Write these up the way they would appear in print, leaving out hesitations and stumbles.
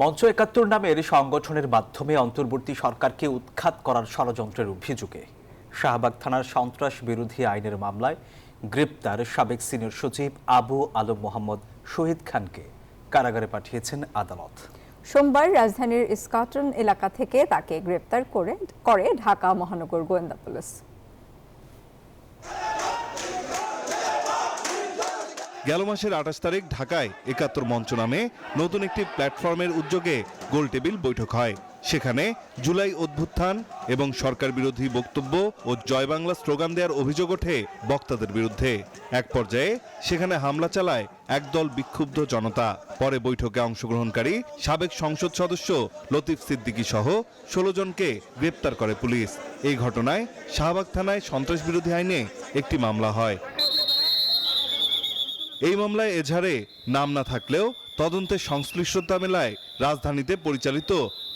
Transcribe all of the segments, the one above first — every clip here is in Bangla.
মঞ্চ ৭১ নামের সংগঠনের মাধ্যমে অন্তর্বর্তী সরকারকে উৎখাত করার ষড়যন্ত্রের অভিযোগে শাহবাগ থানার সন্ত্রাস বিরোধী আইনের মামলায় গ্রেপ্তার সাবেক সিনিয়র সচিব আবু আলম মোহাম্মদ শহীদ খানকে কারাগারে পাঠিয়েছেন আদালত। সোমবার রাজধানীর ইস্কাটন এলাকা থেকে তাকে গ্রেপ্তার করে ঢাকা মহানগর গোয়েন্দা পুলিশ। গেল মাসের ২৮ তারিখ ঢাকায় ৭১ মঞ্চ নামে নতুন একটি প্ল্যাটফর্মের উদ্যোগে গোলটেবিল বৈঠক হয়। সেখানে জুলাই অভ্যুত্থান এবং সরকার বিরোধী বক্তব্য ও জয় বাংলা স্লোগান দেওয়ার অভিযোগ ওঠে বক্তাদের বিরুদ্ধে। এক পর্যায়ে সেখানে হামলা চালায় একদল বিক্ষুব্ধ জনতা। পরে বৈঠকে অংশগ্রহণকারী সাবেক সংসদ সদস্য লতিফ সিদ্দিকী সহ ১৬ জনকে গ্রেপ্তার করে পুলিশ। এই ঘটনায় শাহবাগ থানায় সন্ত্রাস বিরোধী আইনে একটি মামলা হয়। এই মামলায় এজাহারে নাম না থাকলেও তদন্তে সংশ্লিষ্টতা মেলায় রাজধানীতে পরিচালিত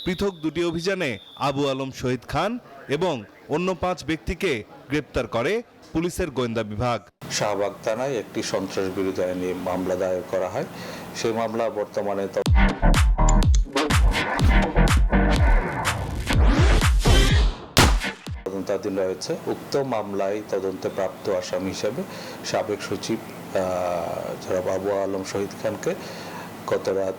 পৃথক দুটি অভিযানে আবু আলম শহীদ খান এবং অন্য ৫ ব্যক্তিকে গ্রেপ্তার করে পুলিশের গোয়েন্দা বিভাগ। শাহবাগ থানায় একটি সন্ত্রাস বিরোধী আইনে মামলা দায়ের করা হয়। সেই মামলা বর্তমানে তদন্তাধীন রয়েছে। উক্ত মামলায় তদন্তে প্রাপ্ত আসামি হিসেবে সাবেক সচিব জনাব আবু আলম শহীদ খানকে গত রাত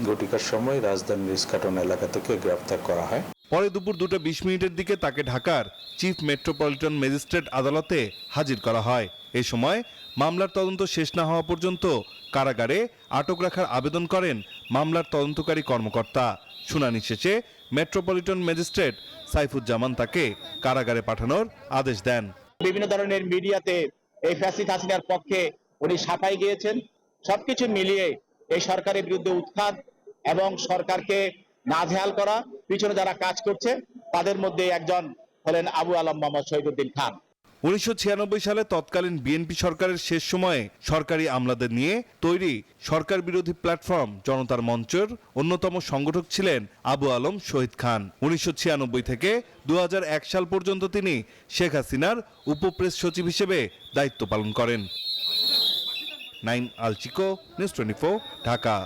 ২:৩০ সময় রাজধানীর ইস্কাটন এলাকা থেকে গ্রেপ্তার করা হয়। পরে দুপুর ২:২০ দিকে তাকে ঢাকার চিফ মেট্রোপলিটন ম্যাজিস্ট্রেট আদালতে হাজির করা হয়। এ সময় মামলার তদন্ত শেষ না হওয়া পর্যন্ত কারাগারে আটক রাখার আবেদন করেন মামলার তদন্তকারী কর্মকর্তা। শুনানি শেষে মেট্রোপলিটন ম্যাজিস্ট্রেট সাইফুজ্জামান তাকে কারাগারে পাঠানোর আদেশ দেন। বিভিন্ন ধরনের মিডিয়াতে এই ফ্যাসিস্ট হাসিনার পক্ষে উনি সাফাই গিয়েছেন। সবকিছু মিলিয়ে এই সরকারের বিরুদ্ধে উৎখাত এবং সরকারকে নাজেহাল করা পিছনে যারা কাজ করছে তাদের মধ্যে একজন হলেন আবু আলম মোহাম্মদ শহীদুদ্দিন খান। ১৯৯৬ সালে তৎকালীন বিএনপি সরকারের শেষ সময়ে সরকারি আমলাদের নিয়ে তৈরি সরকার বিরোধী প্ল্যাটফর্ম জনতার মঞ্চের অন্যতম সংগঠক ছিলেন আবু আলম শহীদ খান। ১৯৯৬ থেকে ২০০১ সাল পর্যন্ত তিনি শেখ হাসিনার উপপ্রেস সচিব হিসেবে দায়িত্ব পালন করেন। নাইম আল চিকো, নিউজ 24, ঢাকা।